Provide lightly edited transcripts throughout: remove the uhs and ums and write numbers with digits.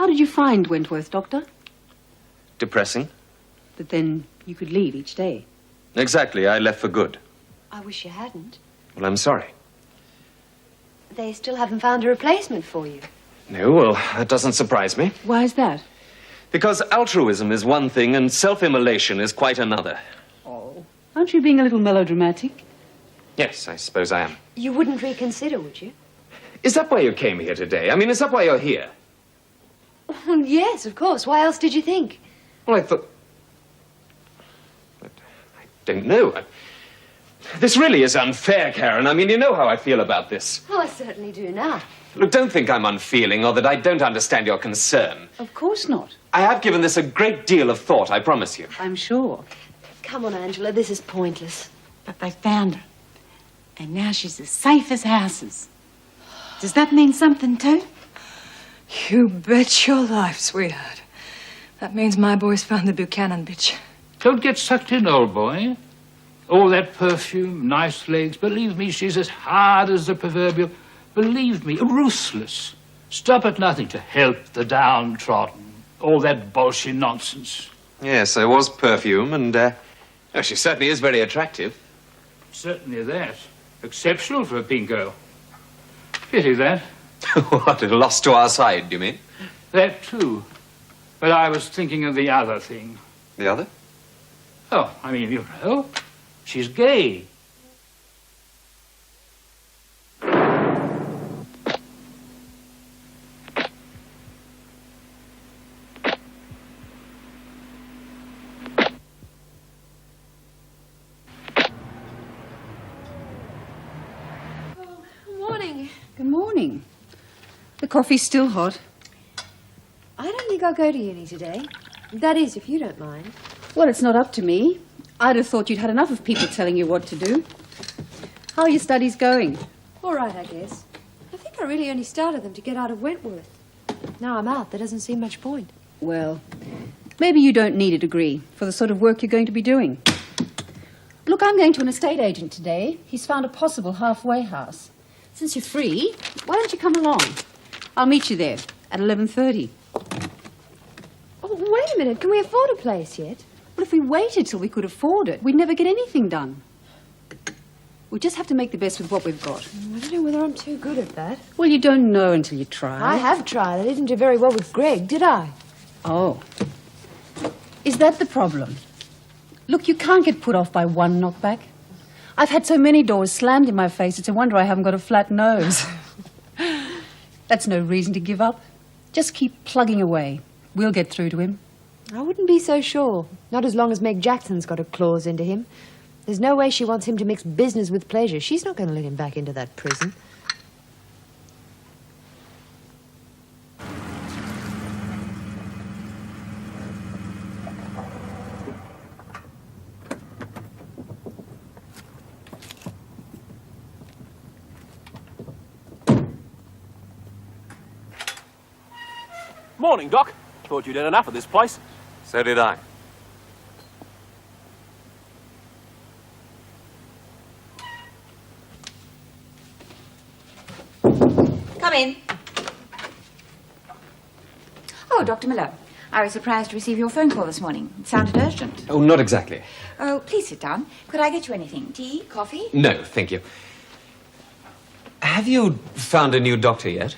How did you find Wentworth, Doctor? Depressing. But then you could leave each day. Exactly. I left for good. I wish you hadn't. Well, I'm sorry. They still haven't found a replacement for you. No, well, that doesn't surprise me. Why is that? Because altruism is one thing and self-immolation is quite another. Oh. Aren't you being a little melodramatic? Yes, I suppose I am. You wouldn't reconsider, would you? Is that why you came here today? I mean, is that why you're here? Yes, of course. Why else did you think? Well, I thought... I don't know. This really is unfair, Karen. I mean, you know how I feel about this. Oh, I certainly do now. Look, don't think I'm unfeeling or that I don't understand your concern. Of course not. I have given this a great deal of thought, I promise you. I'm sure. Come on, Angela, this is pointless. But they found her. And now she's as safe as houses. Does that mean something, too? You bet your life, sweetheart. That means my boy's found the Buchanan bitch. Don't get sucked in, old boy. All that perfume, nice legs. Believe me, she's as hard as the proverbial. Believe me, ruthless. Stop at nothing to help the downtrodden. All that bullshit nonsense. Yes, there was perfume, and, oh, she certainly is very attractive. Certainly that. Exceptional for a pinko. Pity that. What, lost to our side, do you mean? That too. But I was thinking of the other thing. The other? Oh, I mean, you know, she's gay. Morning. Good morning. The coffee's still hot. I don't think I'll go to uni today. That is, if you don't mind. Well, it's not up to me. I'd have thought you'd had enough of people telling you what to do. How are your studies going? All right, I guess. I think I really only started them to get out of Wentworth. Now I'm out, there doesn't seem much point. Well, maybe you don't need a degree for the sort of work you're going to be doing. Look, I'm going to an estate agent today. He's found a possible halfway house. Since you're free, why don't you come along? I'll meet you there at 11:30. Oh, wait a minute. Can we afford a place yet? Well, if we waited till we could afford it, we'd never get anything done. We just have to make the best with what we've got. I don't know whether I'm too good at that. Well, you don't know until you try. I have tried. I didn't do very well with Greg, did I? Oh. Is that the problem? Look, you can't get put off by one knockback. I've had so many doors slammed in my face, it's a wonder I haven't got a flat nose. That's no reason to give up. Just keep plugging away. We'll get through to him. I wouldn't be so sure. Not as long as Meg Jackson's got a clause into him. There's no way she wants him to mix business with pleasure. She's not going to let him back into that prison. Morning, Doc. Thought you'd had enough of this place. So did I. Come in. Oh, Dr. Miller. I was surprised to receive your phone call this morning. It sounded urgent. Oh, not exactly. Oh, please sit down. Could I get you anything? Tea? Coffee? No, thank you. Have you found a new doctor yet?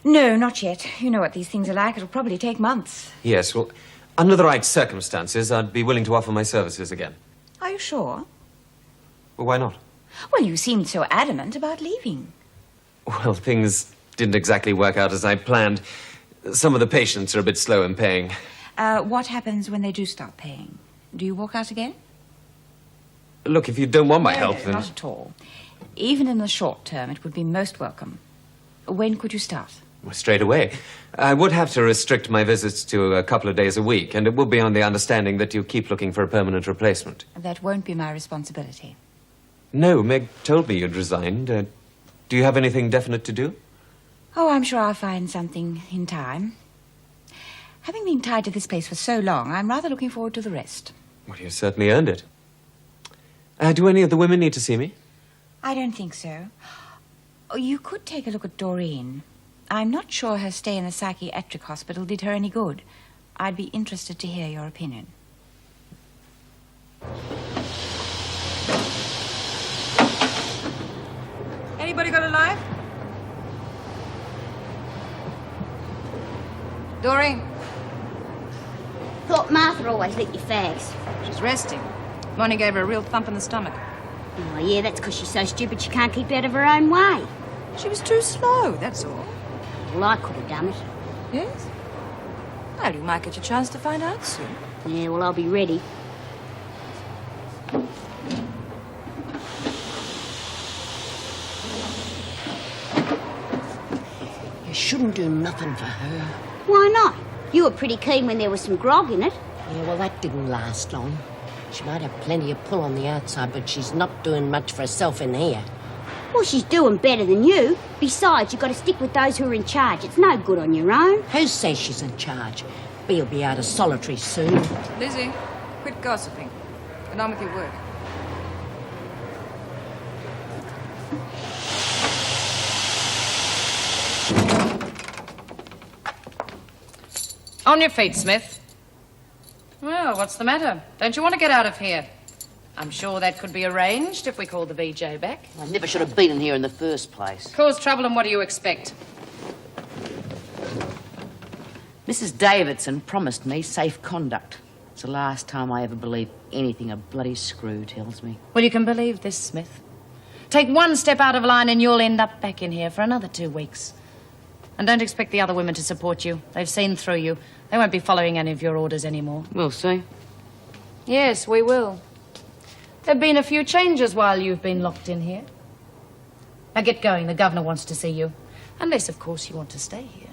No, not yet. You know what these things are like. It'll probably take months. Yes, well, under the right circumstances, I'd be willing to offer my services again. Are you sure? Well, why not? Well, you seemed so adamant about leaving. Well, things didn't exactly work out as I planned. Some of the patients are a bit slow in paying. What happens when they do start paying? Do you walk out again? Look, if you don't want my help, No, then... not at all. Even in the short term, it would be most welcome. When could you start? Well, straight away. I would have to restrict my visits to a couple of days a week, and it would be on the understanding that you keep looking for a permanent replacement. That won't be my responsibility. No, Meg told me you'd resigned. Do you have anything definite to do? Oh, I'm sure I'll find something in time. Having been tied to this place for so long, I'm rather looking forward to the rest. Well, you certainly earned it. Do any of the women need to see me? I don't think so. Oh, you could take a look at Doreen. I'm not sure her stay in a psychiatric hospital did her any good. I'd be interested to hear your opinion. Anybody got a life? Doreen, Thought Martha always lit your fags. she's resting. Monty gave her a real thump in the stomach. Oh, yeah, that's because she's so stupid she can't keep out of her own way. She was too slow, that's all. Well, I could have done it. Yes? Well, you might get your chance to find out soon. Yeah, well, I'll be ready. You shouldn't do nothing for her. Why not? You were pretty keen when there was some grog in it. Yeah, well, that didn't last long. She might have plenty of pull on the outside, but she's not doing much for herself in here. Well, she's doing better than you. Besides, you've got to stick with those who are in charge. It's no good on your own. Who says she's in charge? Bee'll be out of solitary soon. Lizzie, quit gossiping. Get on with your work. On your feet, Smith. Well, what's the matter? Don't you want to get out of here? I'm sure that could be arranged if we called the VJ back. I never should have been in here in the first place. Cause trouble, and what do you expect? Mrs. Davidson promised me safe conduct. It's the last time I ever believed anything a bloody screw tells me. Well, you can believe this, Smith. Take one step out of line and you'll end up back in here for another 2 weeks. And don't expect the other women to support you. They've seen through you. They won't be following any of your orders anymore. We'll see. Yes, we will. There've been a few changes while you've been locked in here. Now get going. The governor wants to see you. Unless, of course, you want to stay here.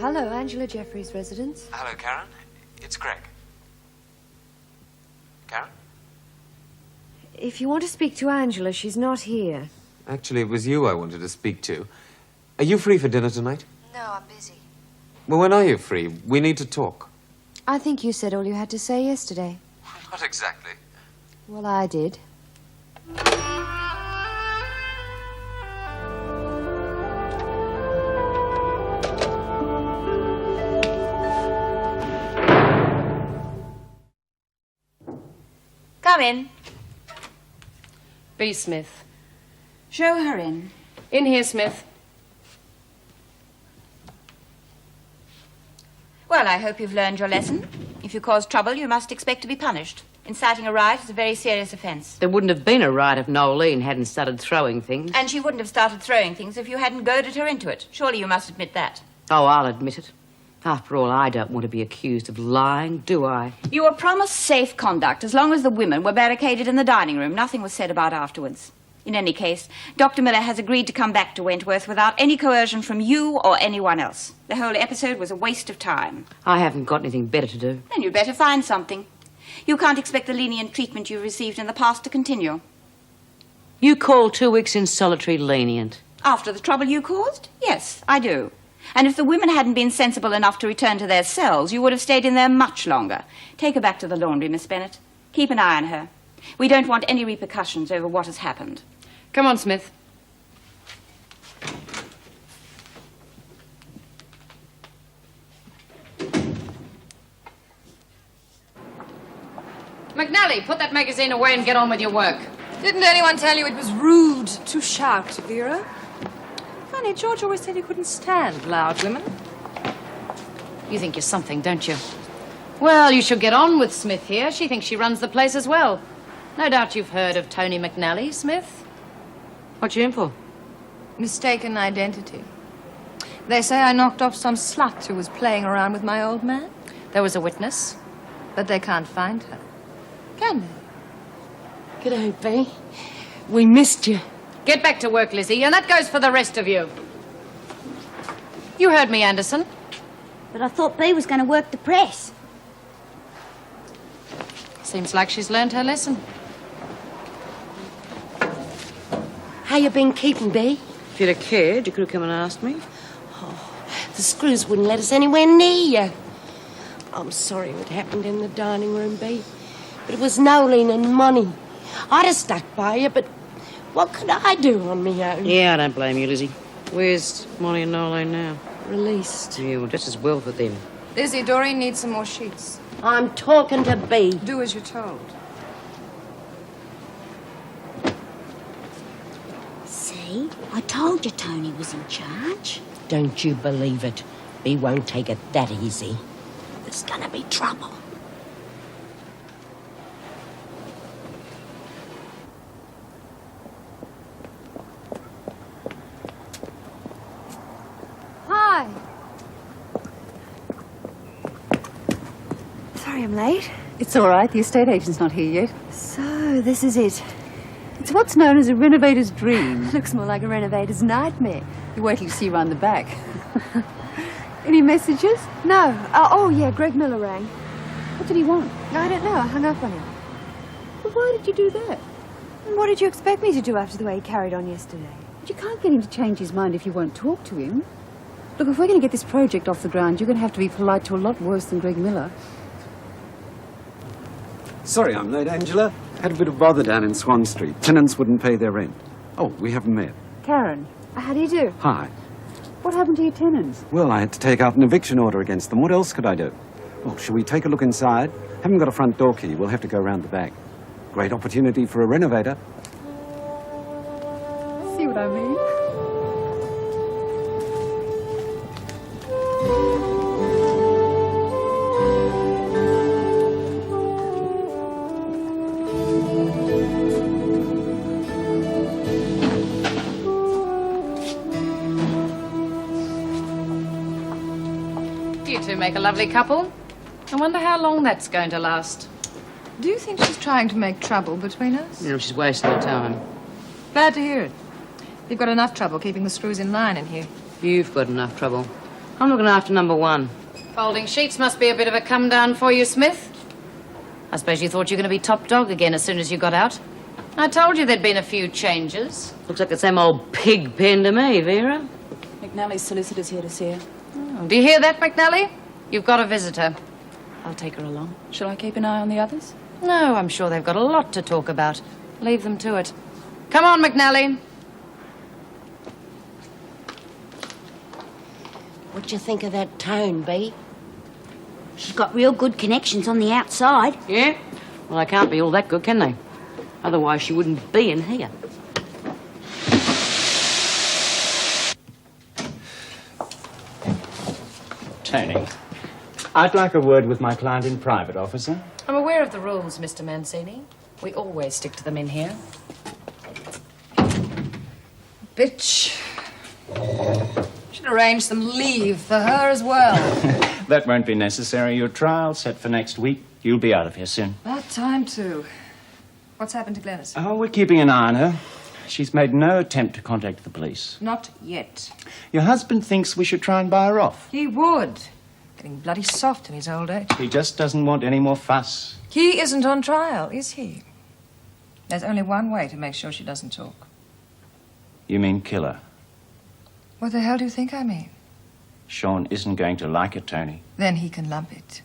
Hello, Angela Jeffries' residence. Hello, Karen. It's Greg. Karen? If you want to speak to Angela, she's not here. Actually, it was you I wanted to speak to. Are you free for dinner tonight? No, I'm busy. Well, when are you free? We need to talk. I think you said all you had to say yesterday. Not exactly. Well, I did. Come in. B. Smith. Show her in. In here, Smith. Well, I hope you've learned your lesson. If you cause trouble, you must expect to be punished. Inciting a riot is a very serious offence. There wouldn't have been a riot if Nolene hadn't started throwing things. And she wouldn't have started throwing things if you hadn't goaded her into it. Surely you must admit that. Oh, I'll admit it. After all, I don't want to be accused of lying, do I? You were promised safe conduct as long as the women were barricaded in the dining room. Nothing was said about afterwards. In any case, Dr. Miller has agreed to come back to Wentworth without any coercion from you or anyone else. The whole episode was a waste of time. I haven't got anything better to do. Then you'd better find something. You can't expect the lenient treatment you've received in the past to continue. You call 2 weeks in solitary lenient? After the trouble you caused? Yes, I do. And if the women hadn't been sensible enough to return to their cells, you would have stayed in there much longer. Take her back to the laundry, Miss Bennett. Keep an eye on her. We don't want any repercussions over what has happened. Come on, Smith. McNally, put that magazine away and get on with your work. Didn't anyone tell you it was rude to shout, Vera? Funny, George always said he couldn't stand loud women. You think you're something, don't you? Well, you should get on with Smith here. She thinks she runs the place as well. No doubt you've heard of Tony McNally, Smith. What you in for? Mistaken identity. They say I knocked off some slut who was playing around with my old man. There was a witness. But they can't find her. Can they? G'day, Bea. We missed you. Get back to work, Lizzie, and that goes for the rest of you. You heard me, Anderson. But I thought Bea was going to work the press. Seems like she's learned her lesson. How you been keeping, Bea? If you'd have cared, you could have come and asked me. The screws wouldn't let us anywhere near you. I'm sorry what happened in the dining room, Bea. But it was Nolene and money. I'd have stuck by you, but what could I do on my own? Yeah, I don't blame you, Lizzie. Where's Molly and Nolene now? Released. Yeah, well, just as well for them. Lizzie, Doreen needs some more sheets. I'm talking to Bea. Do as you're told. See? I told you Tony was in charge. Don't you believe it. Bea won't take it that easy. There's gonna be trouble. Hi. Sorry I'm late. It's all right. The estate agent's not here yet. So, this is it. It's what's known as a renovator's dream. Looks more like a renovator's nightmare. You wait till you see round the back. Any messages? No. Oh, yeah, Greg Miller rang. What did he want? I don't know. I hung up on him. Well, why did you do that? And what did you expect me to do after the way he carried on yesterday? But you can't get him to change his mind if you won't talk to him. Look, if we're going to get this project off the ground, you're going to have to be polite to a lot worse than Greg Miller. Sorry I'm late, Angela. Had a bit of bother down in Swan Street. Tenants wouldn't pay their rent. Oh, we haven't met. Karen, How do you do? Hi. what happened to your tenants? Well, I had to take out an eviction order against them. What else could I do? Well, shall we take a look inside? Haven't got a front door key. We'll have to go round the back. Great opportunity for a renovator. See what I mean? You two make a lovely couple. I wonder how long that's going to last. Do you think she's trying to make trouble between us? You know, she's wasting her time. Glad to hear it. You've got enough trouble keeping the screws in line in here. You've got enough trouble. I'm looking after number one. Folding sheets must be a bit of a come down for you, Smith. I suppose you thought you were going to be top dog again as soon as you got out. I told you there'd been a few changes. Looks like the same old pig pen to me, Vera. McNally's solicitor's here to see her. Oh, do you hear that, McNally? You've got a visitor. I'll take her along. Shall I keep an eye on the others? No, I'm sure they've got a lot to talk about. Leave them to it. Come on, McNally. What do you think of that tone, Bea? She's got real good connections on the outside. Yeah? Well, they can't be all that good, can they? Otherwise, she wouldn't be in here. Tony, I'd like a word with my client in private, officer. I'm aware of the rules, Mr. Mancini. We always stick to them in here. Bitch. Should arrange some leave for her as well. That won't be necessary. Your trial's set for next week. You'll be out of here soon. About time, too. What's happened to Glenys? Oh, we're keeping an eye on her. She's made no attempt to contact the police. Not yet. Your husband thinks we should try and buy her off. He would. Getting bloody soft in his old age. He just doesn't want any more fuss. He isn't on trial, is he? There's only one way to make sure she doesn't talk. You mean kill her? What the hell do you think I mean? Sean isn't going to like it, Tony. Then he can lump it.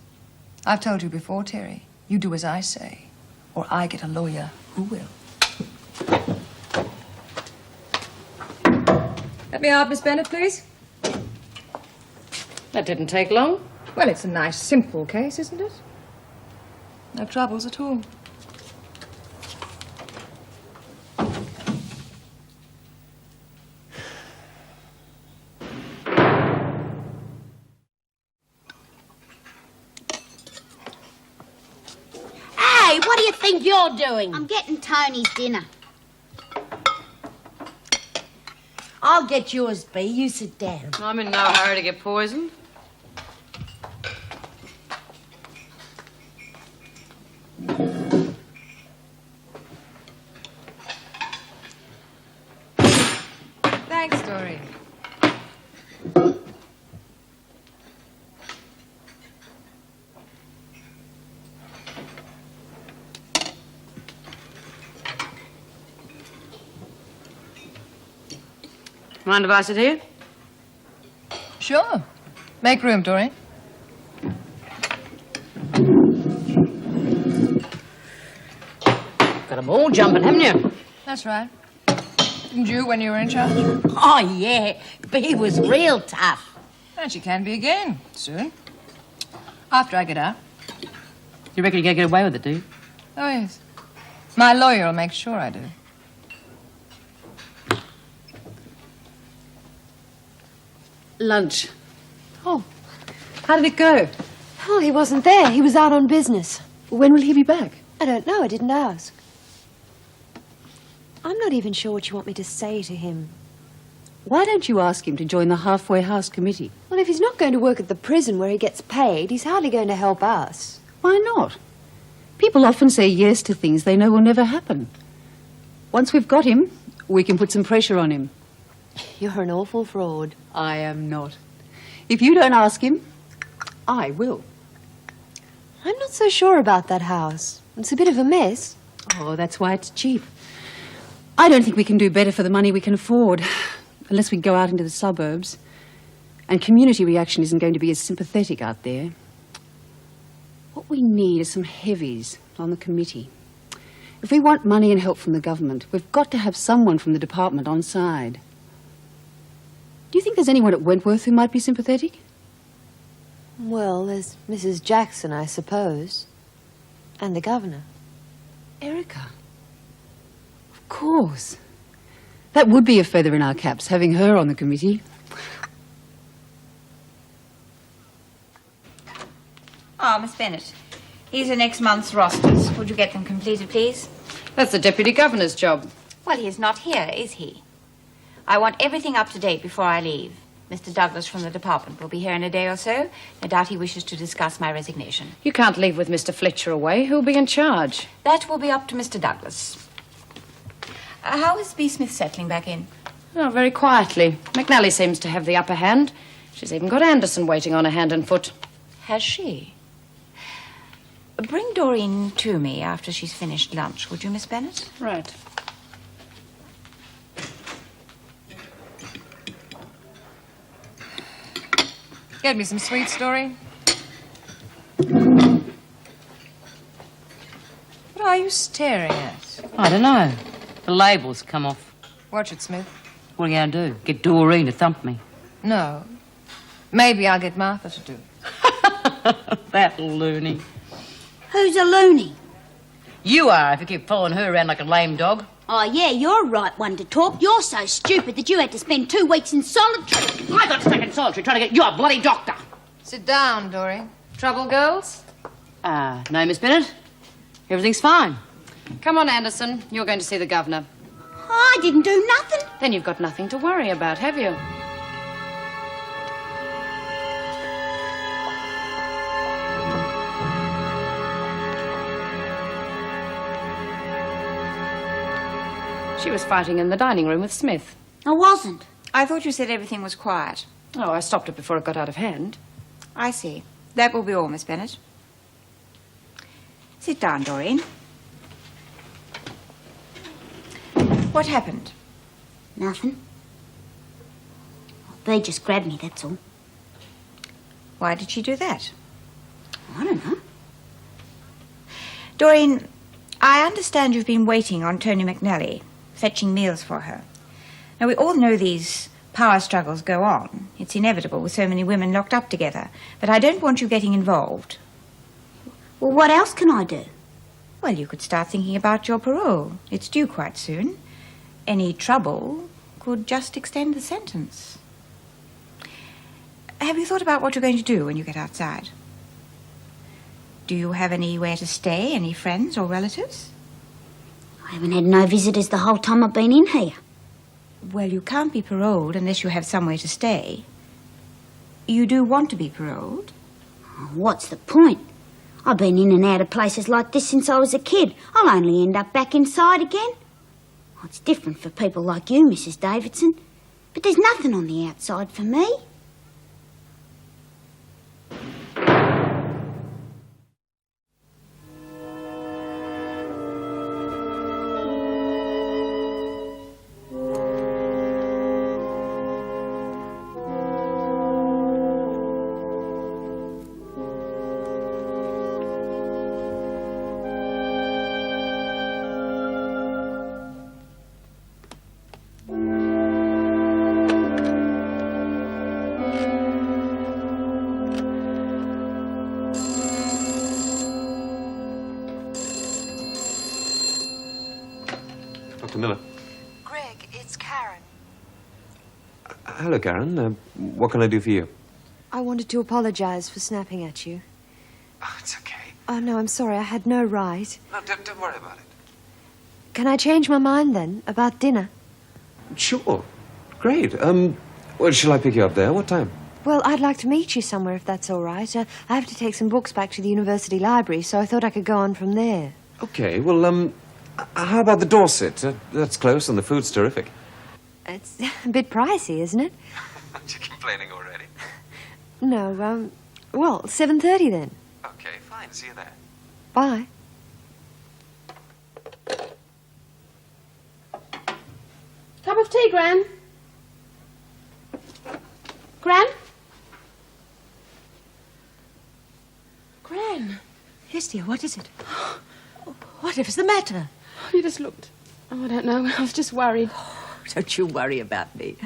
I've told you before, Terry. You do as I say, or I get a lawyer who will. Let me out, Miss Bennett, please. That didn't take long. Well, it's a nice, simple case, isn't it? No troubles at all. Hey, what do you think you're doing? I'm getting Tony's dinner. I'll get yours, Bea. You sit down. I'm in no hurry to get poisoned. Thanks, Doreen. Mind if I sit here? Sure. Make room, Doreen. Got 'em all jumping, haven't you? That's right. Didn't you when you were in charge? Oh, yeah. Bea was real tough. And she can be again, soon. After I get out. You reckon you're going to get away with it, do you? Oh, yes. My lawyer will make sure I do. Lunch. Oh, how did it go? Oh, he wasn't there. He was out on business. When will he be back? I don't know. I didn't ask. I'm not even sure what you want me to say to him. Why don't you ask him to join the Halfway House Committee? Well, if he's not going to work at the prison where he gets paid, he's hardly going to help us. Why not? People often say yes to things they know will never happen. Once we've got him, we can put some pressure on him. You're an awful fraud. I am not. If you don't ask him, I will. I'm not so sure about that house. It's a bit of a mess. Oh, that's why it's cheap. I don't think we can do better for the money we can afford, unless we go out into the suburbs. And community reaction isn't going to be as sympathetic out there. What we need is some heavies on the committee. If we want money and help from the government, we've got to have someone from the department on side. Do you think there's anyone at Wentworth who might be sympathetic? Well, there's Mrs. Jackson, I suppose. And the governor. Erica. Of course. That would be a feather in our caps, having her on the committee. Oh, Miss Bennett, here's the next month's rosters. Would you get them completed, please? That's the Deputy Governor's job. Well, he's not here, is he? I want everything up to date before I leave. Mr. Douglas from the department will be here in a day or so. No doubt he wishes to discuss my resignation. You can't leave with Mr. Fletcher away. Who'll be in charge? That will be up to Mr. Douglas. How is B. Smith settling back in? Oh, very quietly. McNally seems to have the upper hand. She's even got Anderson waiting on her hand and foot. Has she? Bring Doreen to me after she's finished lunch, would you, Miss Bennett? Right. Get me some sweets, Doreen. What are you staring at? I don't know. The label's come off. Watch it, Smith. What are you going to do? Get Doreen to thump me? No. Maybe I'll get Martha to do it. That loony. Who's a loony? You are, if you keep following her around like a lame dog. Oh, yeah, you're a right one to talk. You're so stupid that you had to spend 2 weeks in solitary. I got stuck in solitary trying to get your bloody doctor. Sit down, Doreen. Trouble, girls? No, Miss Bennett. Everything's fine. Come on, Anderson. You're going to see the governor. I didn't do nothing. Then you've got nothing to worry about, have you? She was fighting in the dining room with Smith. I wasn't. I thought you said everything was quiet. Oh, I stopped it before it got out of hand. I see. That will be all, Miss Bennett. Sit down, Doreen. What happened? Nothing. They just grabbed me, that's all. Why did she do that? I don't know. Doreen, I understand you've been waiting on Tony McNally, fetching meals for her. Now, we all know these power struggles go on. It's inevitable with so many women locked up together. But I don't want you getting involved. Well, what else can I do? Well, you could start thinking about your parole. It's due quite soon. Any trouble could just extend the sentence. Have you thought about what you're going to do when you get outside? Do you have anywhere to stay? Any friends or relatives? I haven't had no visitors the whole time I've been in here. Well, you can't be paroled unless you have somewhere to stay. You do want to be paroled? Oh, what's the point? I've been in and out of places like this since I was a kid. I'll only end up back inside again. Oh, it's different for people like you, Mrs. Davidson. But there's nothing on the outside for me. Dr. Miller. Greg, it's Karen. Hello, Karen. What can I do for you? I wanted to apologize for snapping at you. Oh, it's okay. Oh, no, I'm sorry. I had no right. No, don't worry about it. Can I change my mind, then, about dinner? Sure. Great. Well, shall I pick you up there? What time? Well, I'd like to meet you somewhere, if that's all right. I have to take some books back to the university library, so I thought I could go on from there. Okay, well, how about the Dorset? That's close and the food's terrific. It's a bit pricey, isn't it? You're complaining already. No, well, 7:30 then. Okay, fine. See you there. Bye. Cup of tea, Gran? Gran? Gran. Yes, dear, what is it? Whatever's the matter? You just looked. Oh, I don't know. I was just worried. Don't you worry about me.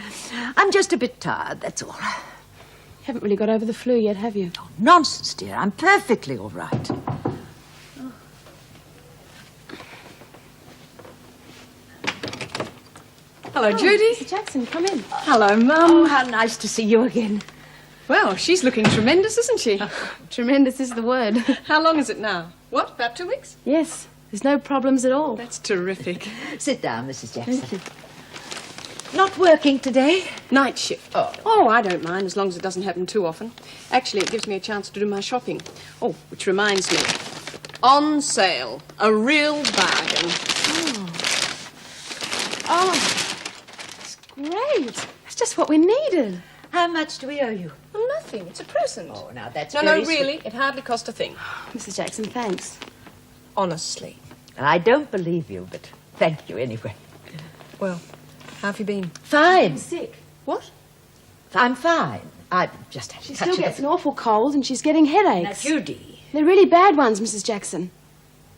I'm just a bit tired, that's all. You haven't really got over the flu yet, have you? Oh, nonsense, dear. I'm perfectly all right. Hello, Judy. Mr. Jackson, come in. Hello, Mum. Oh, how nice to see you again. Well, she's looking tremendous, isn't she? Tremendous is the word. How long is it now? What, about 2 weeks? Yes, there's no problems at all. That's terrific. Sit down, Mrs. Jackson. Not working today? Night shift. Oh, I don't mind, as long as it doesn't happen too often. Actually, it gives me a chance to do my shopping. Oh, which reminds me. On sale. A real bargain. Oh, it's great. That's just what we needed. How much do we owe you? Well, nothing. It's a present. Oh, now that's No, very really, sweet. it hardly cost a thing. Mrs. Jackson, thanks. Honestly. I don't believe you, but thank you anyway. Well, how have you been? Fine. Sick. What? I'm fine. I just had She a touch still of gets an awful cold and she's getting headaches. Now, Judy. They're really bad ones, Mrs. Jackson.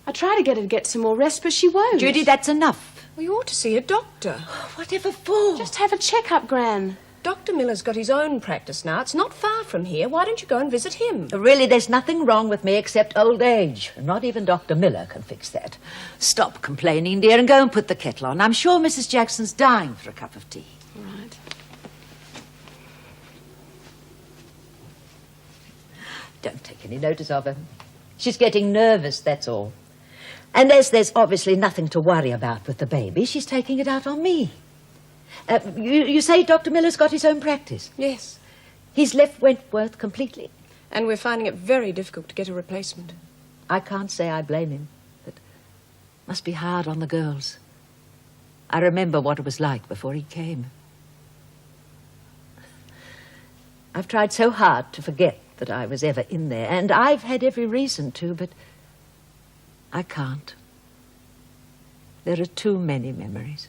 I try to get her to get some more rest, but she won't. Judy, that's enough. Well, you ought to see a doctor. Whatever for? Just have a checkup, Gran. Dr. Miller's got his own practice now. It's not far from here. Why don't you go and visit him? Really, there's nothing wrong with me except old age. Not even Dr. Miller can fix that. Stop complaining, dear, and go and put the kettle on. I'm sure Mrs. Jackson's dying for a cup of tea. Right. Don't take any notice of her. She's getting nervous, that's all. And as there's obviously nothing to worry about with the baby, she's taking it out on me. You say Dr. Miller's got his own practice? Yes. He's left Wentworth completely? And we're finding it very difficult to get a replacement. I can't say I blame him, but it must be hard on the girls. I remember what it was like before he came. I've tried so hard to forget that I was ever in there, and I've had every reason to, but I can't. There are too many memories.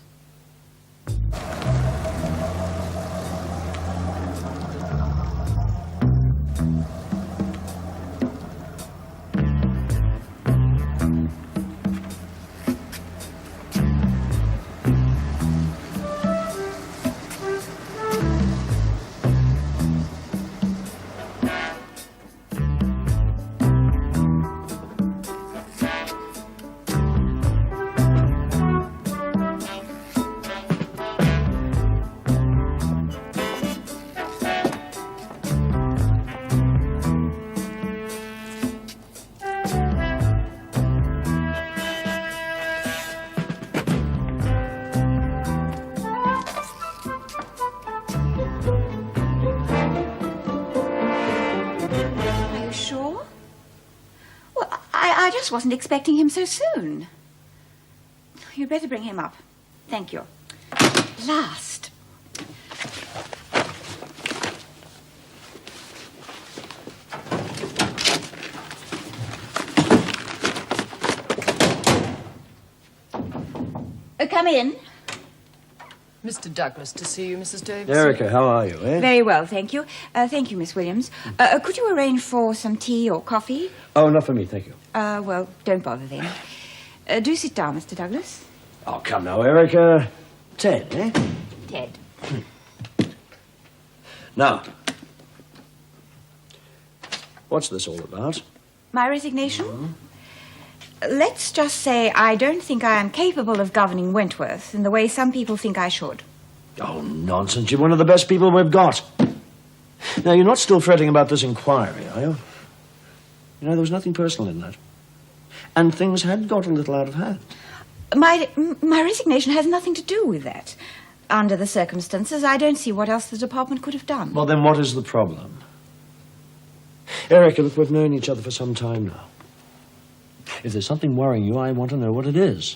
I just wasn't expecting him so soon. You'd better bring him up. Thank you. Last. Come in. Mr. Douglas to see you, Mrs. Davis. Erica, how are you, eh? Very well, thank you. Thank you, Miss Williams. Could you arrange for some tea or coffee? Oh, not for me, thank you. Well, don't bother then. Do sit down, Mr. Douglas. Oh, come now, Erica. Ted, eh? Ted. Now, what's this all about? My resignation? Let's just say I don't think I am capable of governing Wentworth in the way some people think I should. Oh, nonsense. You're one of the best people we've got. Now, you're not still fretting about this inquiry, are you? You know, there was nothing personal in that. And things had got a little out of hand. My resignation has nothing to do with that. Under the circumstances, I don't see what else the department could have done. Well, then what is the problem? Erica, look, we've known each other for some time now. If there's something worrying you, I want to know what it is.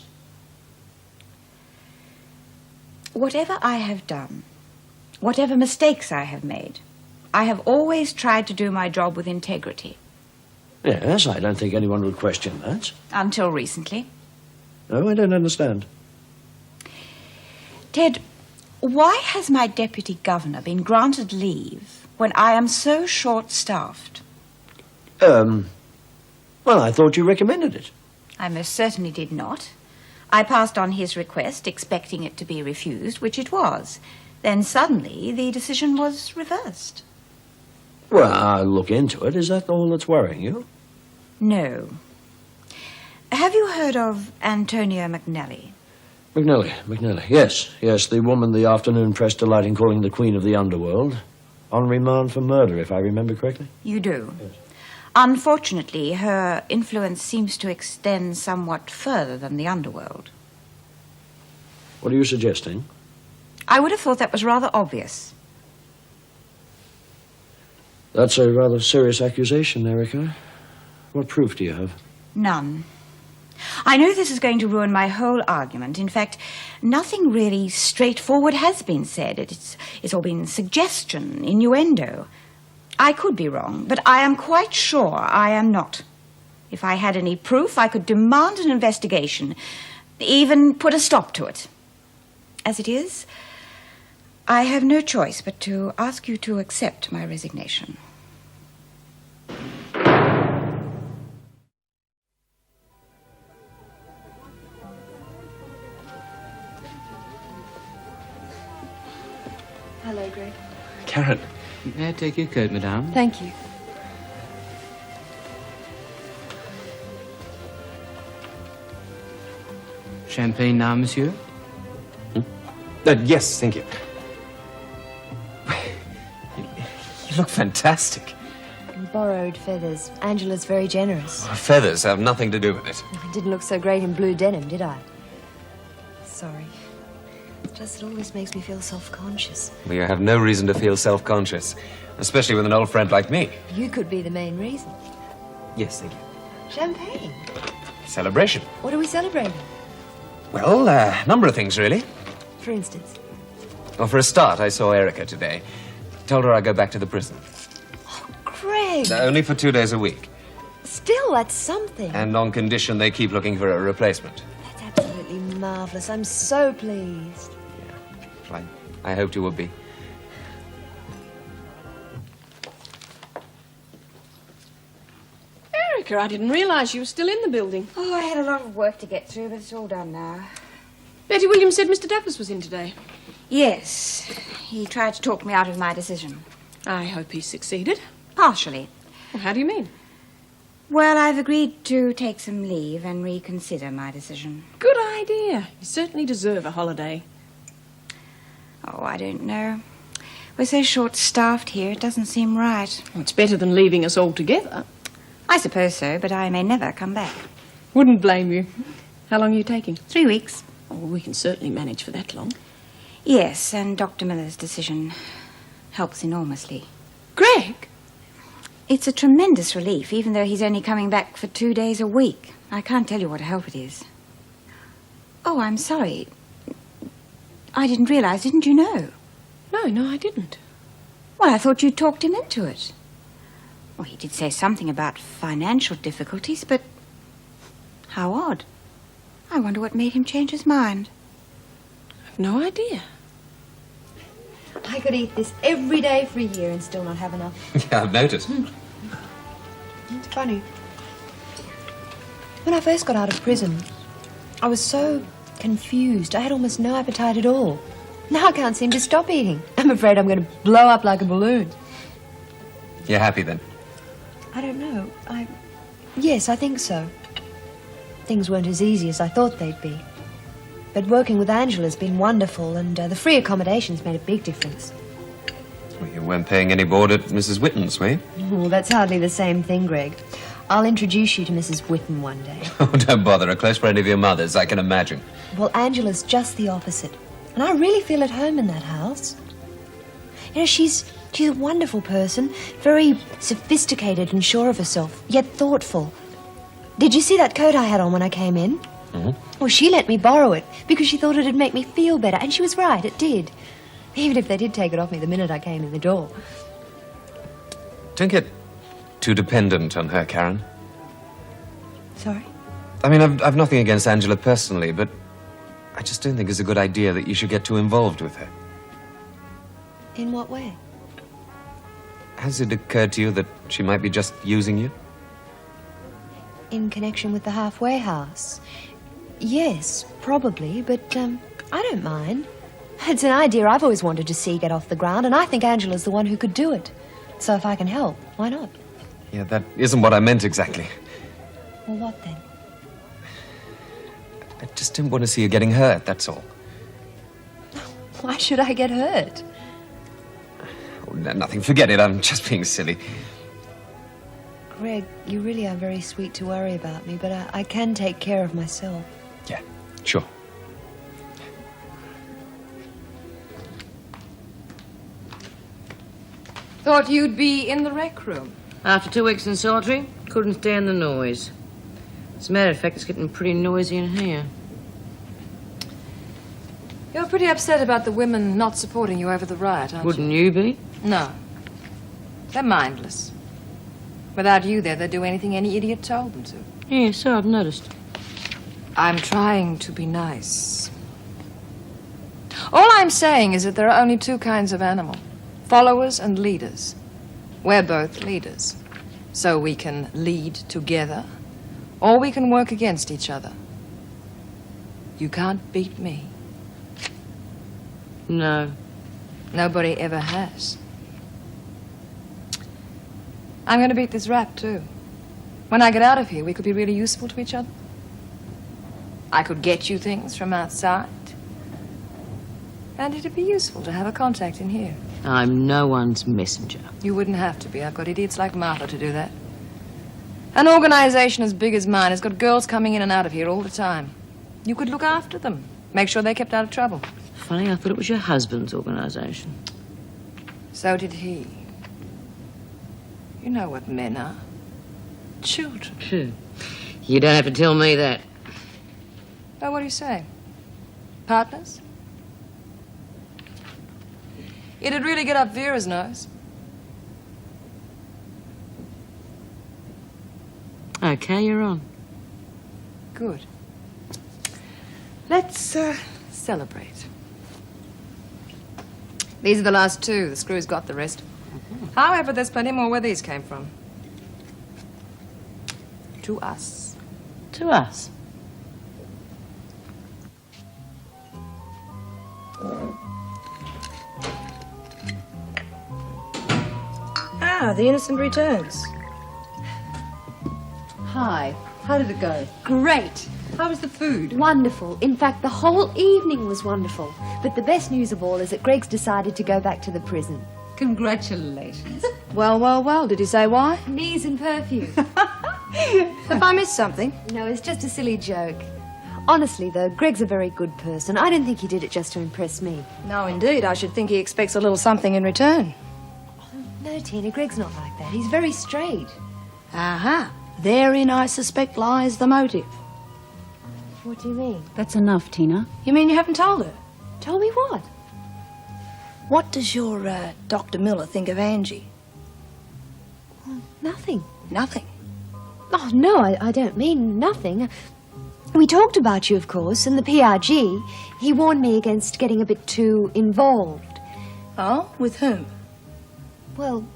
Whatever I have done, whatever mistakes I have made, I have always tried to do my job with integrity. Yes, I don't think anyone would question that. Until recently. No, I don't understand. Ted, why has my deputy governor been granted leave when I am so short-staffed? Well, I thought you recommended it. I most certainly did not. I passed on his request, expecting it to be refused, which it was. Then suddenly the decision was reversed. Well, I'll look into it. Is that all that's worrying you? No. Have you heard of Antonia McNally? McNally. Yes, the woman the afternoon press delight in calling the queen of the underworld. On remand for murder, if I remember correctly. You do? Yes. Unfortunately, her influence seems to extend somewhat further than the underworld. What are you suggesting? I would have thought that was rather obvious. That's a rather serious accusation, Erica. What proof do you have? None. I know this is going to ruin my whole argument. In fact, nothing really straightforward has been said. It's all been suggestion, innuendo. I could be wrong, but I am quite sure I am not. If I had any proof, I could demand an investigation, even put a stop to it. As it is, I have no choice but to ask you to accept my resignation. Hello, Greg. Karen, may I take your coat, madame? Thank you. Champagne now, monsieur? Yes, thank you. You look fantastic. Borrowed feathers. Angela's very generous. Feathers have nothing to do with it. I didn't look so great in blue denim, did I? Sorry. Just it always makes me feel self-conscious. Well, you have no reason to feel self-conscious, especially with an old friend like me. You could be the main reason. Yes, thank you. Champagne. Celebration. What are we celebrating? Well, a number of things, really. For instance? Well, for a start, I saw Erica today. Told her I'd go back to the prison. Craig! Only for 2 days a week. Still, that's something. And on condition they keep looking for a replacement. That's absolutely marvellous. I'm so pleased. I hoped you would be. Erica, I didn't realise you were still in the building. Oh, I had a lot of work to get through, but it's all done now. Betty Williams said Mr. Douglas was in today. Yes. He tried to talk me out of my decision. I hope he succeeded. Partially. Well, how do you mean? Well, I've agreed to take some leave and reconsider my decision. Good idea. You certainly deserve a holiday. Oh, I don't know. We're so short-staffed here, it doesn't seem right. Well, it's better than leaving us all together. I suppose so, but I may never come back. Wouldn't blame you. How long are you taking? 3 weeks. Oh, well, we can certainly manage for that long. Yes, and Dr. Miller's decision helps enormously. Greg! It's a tremendous relief, even though he's only coming back for 2 days a week. I can't tell you what a help it is. Oh, I'm sorry. I didn't realize, didn't you know? No, I didn't. Well, I thought you talked him into it. Well, he did say something about financial difficulties, but how odd. I wonder what made him change his mind. I've no idea. I could eat this every day for a year and still not have enough. Yeah, I've noticed. It's funny. When I first got out of prison, I was so confused. I had almost no appetite at all. Now I can't seem to stop eating. I'm afraid I'm going to blow up like a balloon. You're happy then? I don't know. Yes, I think so. Things weren't as easy as I thought they'd be. But working with Angela's been wonderful, and the free accommodation's made a big difference. Well, you weren't paying any board at Mrs. Whitten's, were you? Oh, that's hardly the same thing, Greg. I'll introduce you to Mrs. Whitten one day. Oh, don't bother. A close friend of your mother's, I can imagine. Well, Angela's just the opposite. And I really feel at home in that house. You know, she's a wonderful person, very sophisticated and sure of herself, yet thoughtful. Did you see that coat I had on when I came in? Mm-hmm. Well, she let me borrow it because she thought it'd make me feel better, and she was right, it did. Even if they did take it off me the minute I came in the door. Don't get too dependent on her, Karen. Sorry? I mean, I've nothing against Angela personally, but I just don't think it's a good idea that you should get too involved with her. In what way? Has it occurred to you that she might be just using you? In connection with the halfway house? Yes, probably, but I don't mind. It's an idea I've always wanted to see get off the ground, and I think Angela's the one who could do it. So if I can help, why not? Yeah, that isn't what I meant exactly. Well, what then? I just didn't want to see you getting hurt, that's all. Why should I get hurt? Oh, nothing, forget it, I'm just being silly. Greg, you really are very sweet to worry about me, but I can take care of myself. Yeah, sure. Thought you'd be in the rec room. After 2 weeks in solitary, couldn't stand the noise. As a matter of fact, it's getting pretty noisy in here. You're pretty upset about the women not supporting you over the riot, aren't Wouldn't you be? No. They're mindless. Without you there, they'd do anything any idiot told them to. Yeah, so I've noticed. I'm trying to be nice. All I'm saying is that there are only 2 kinds of animal. Followers and leaders. We're both leaders. So we can lead together, or we can work against each other. You can't beat me. No. Nobody ever has. I'm going to beat this rap, too. When I get out of here, we could be really useful to each other. I could get you things from outside. And it'd be useful to have a contact in here. I'm no one's messenger. You wouldn't have to be. I've got idiots like Martha to do that. An organization as big as mine has got girls coming in and out of here all the time. You could look after them. Make sure they kept out of trouble. Funny, I thought it was your husband's organization. So did he. You know what men are. Children. Sure. You don't have to tell me that. Oh, what do you say? Partners? It'd really get up Vera's nose. Okay, you're on. Good. Let's, celebrate. These are the last 2. The screw's got the rest. However, there's plenty more where these came from. To us. To us. Ah, the innocent returns. Hi. How did it go? Great. How was the food? Wonderful. In fact, the whole evening was wonderful. But the best news of all is that Greg's decided to go back to the prison. Congratulations. Well, well, well. Did he say why? Knees and perfume. Have I missed something? No, it's just a silly joke. Honestly, though, Greg's a very good person. I don't think he did it just to impress me. No, indeed. I should think he expects a little something in return. No, Tina, Greg's not like that. He's very straight. Aha. Therein, I suspect, lies the motive. What do you mean? That's enough, Tina. You mean you haven't told her? Told me what? What does your Dr. Miller think of Angie? Nothing. Nothing. Oh, no, I don't mean nothing. We talked about you, of course, and the PRG. He warned me against getting a bit too involved. Oh? With whom? Well,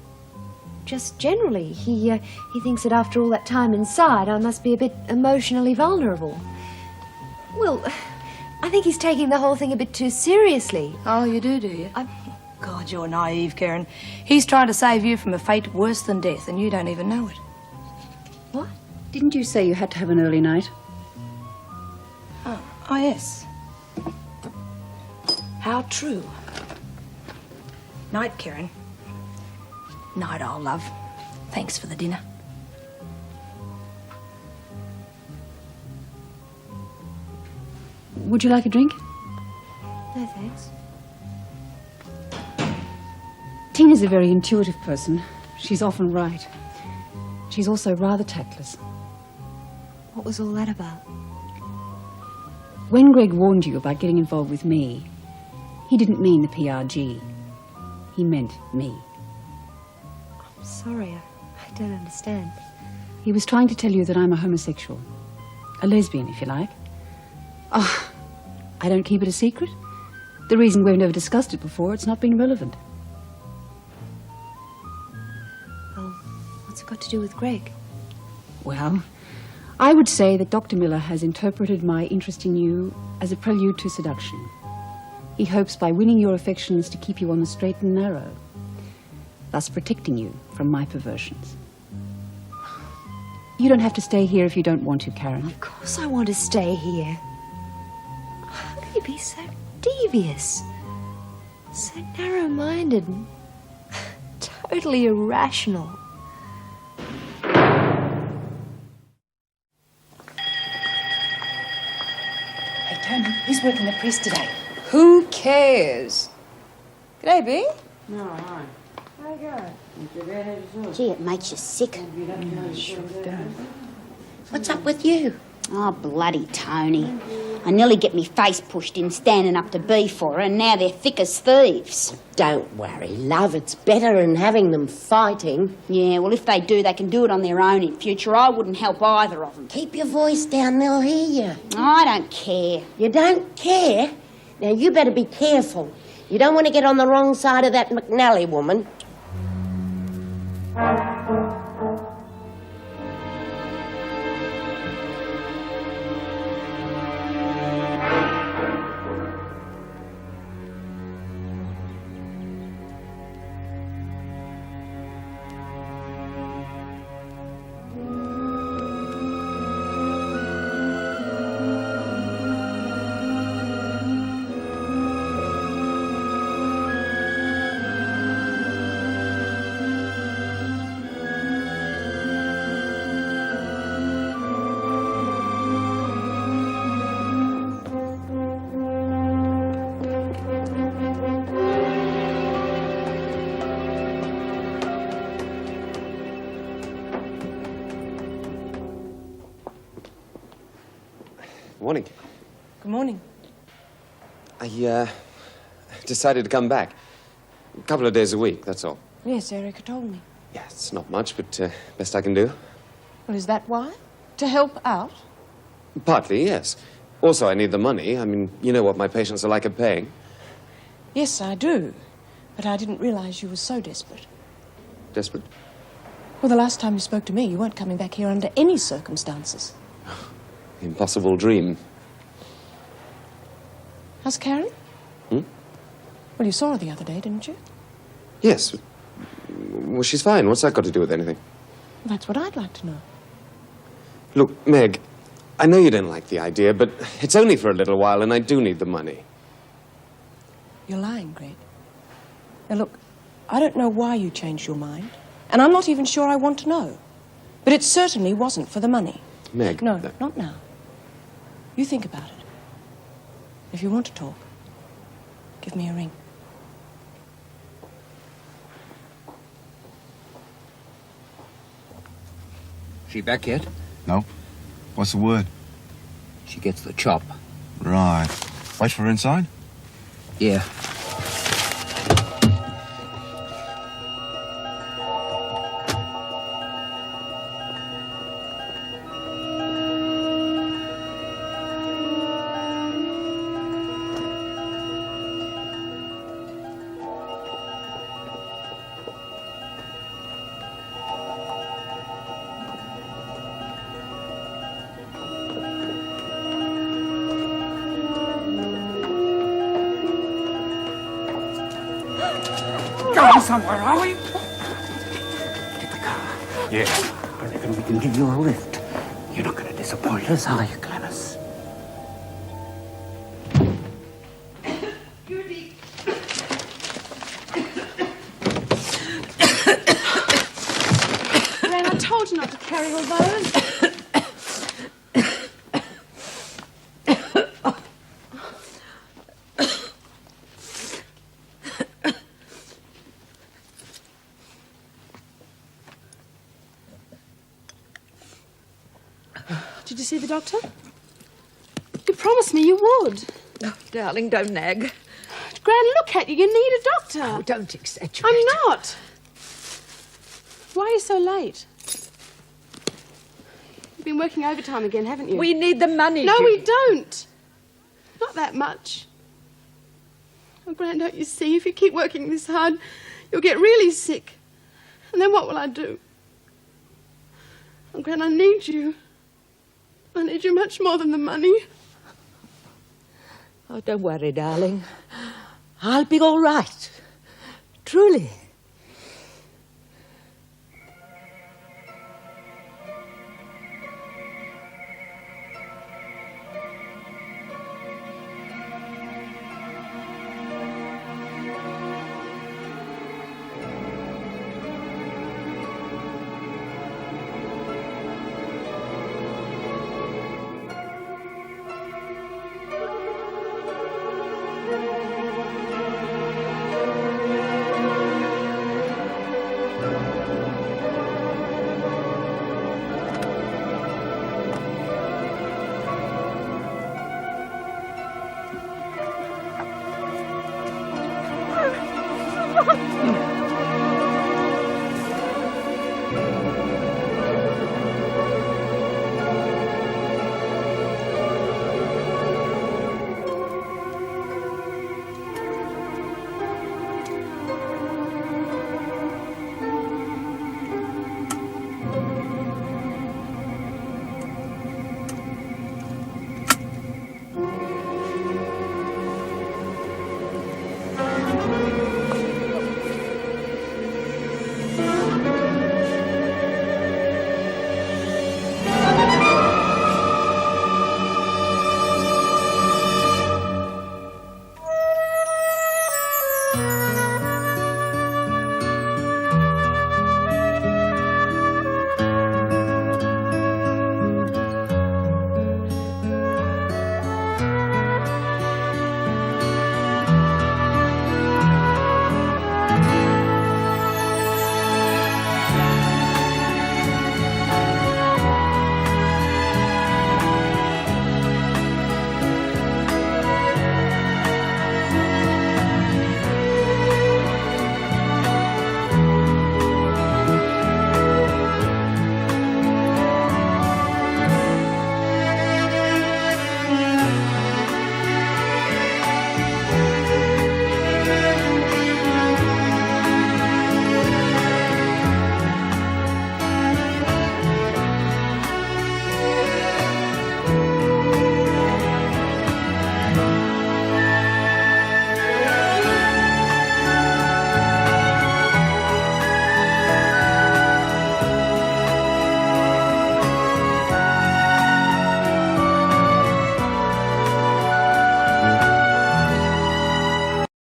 just generally. He thinks that after all that time inside, I must be a bit emotionally vulnerable. Well, I think he's taking the whole thing a bit too seriously. Oh, you do you? God, you're naive, Karen. He's trying to save you from a fate worse than death, and you don't even know it. What? Didn't you say you had to have an early night? Oh, yes. How true. Night, Karen. Night, old love. Thanks for the dinner. Would you like a drink? No, thanks. Tina's a very intuitive person. She's often right. She's also rather tactless. What was all that about? When Greg warned you about getting involved with me, he didn't mean the PRG. He meant me. I'm sorry, I don't understand. He was trying to tell you that I'm a homosexual. A lesbian, if you like. Oh, I don't keep it a secret. The reason we've never discussed it before, it's not been relevant. Well, what's it got to do with Greg? Well, I would say that Dr. Miller has interpreted my interest in you as a prelude to seduction. He hopes by winning your affections to keep you on the straight and narrow, thus protecting you from my perversions. You don't have to stay here if you don't want to, Karen. Of course I want to stay here. How can you be so devious? So narrow-minded and totally irrational. Hey, Tony, who's working the press today? Who cares? G'day, B. No, hi. How you going? Gee, it makes you sick. What's up with you? Oh, bloody Tony. I nearly get me face pushed in standing up to B for her, and now they're thick as thieves. Don't worry, love. It's better than having them fighting. Yeah, well, if they do, they can do it on their own in future. I wouldn't help either of them. Keep your voice down, they'll hear you. I don't care. You don't care? Now, you better be careful. You don't want to get on the wrong side of that McNally woman. Morning. Good morning. I decided to come back. A couple of days a week, that's all. Yes, Erica told me. Yeah, it's not much, but best I can do. Well, is that why? To help out? Partly, yes. Also, I need the money. I mean, you know what my patients are like at paying. Yes, I do. But I didn't realize you were so desperate. Desperate? Well, the last time you spoke to me, you weren't coming back here under any circumstances. Impossible dream. How's Karen? Hmm? Well, you saw her the other day, didn't you? Yes. Well, she's fine. What's that got to do with anything? Well, that's what I'd like to know. Look, Meg, I know you didn't like the idea, but it's only for a little while, and I do need the money. You're lying, Greg. Now, look, I don't know why you changed your mind, and I'm not even sure I want to know. But it certainly wasn't for the money. Meg... No, not now. You think about it. If you want to talk, give me a ring. She back yet? No. What's the word? She gets the chop. Right. Wait for her inside? Yeah. Going somewhere, are we? Get the car. Yes. I reckon we can give you a lift. You're not going to disappoint us, are you, Gladys? Gran, I told you not to carry all those. Did you see the doctor? You promised me you would. Oh, darling, don't nag. Gran, look at you. You need a doctor. Oh, don't exaggerate. I'm not. Why are you so late? You've been working overtime again, haven't you? We need the money. No, Judy. we don't. Not that much. Oh, Gran, don't you see? If you keep working this hard, you'll get really sick. And then what will I do? Oh, Gran, I need you. I need you much more than the money. Oh, don't worry, darling. I'll be all right. Truly.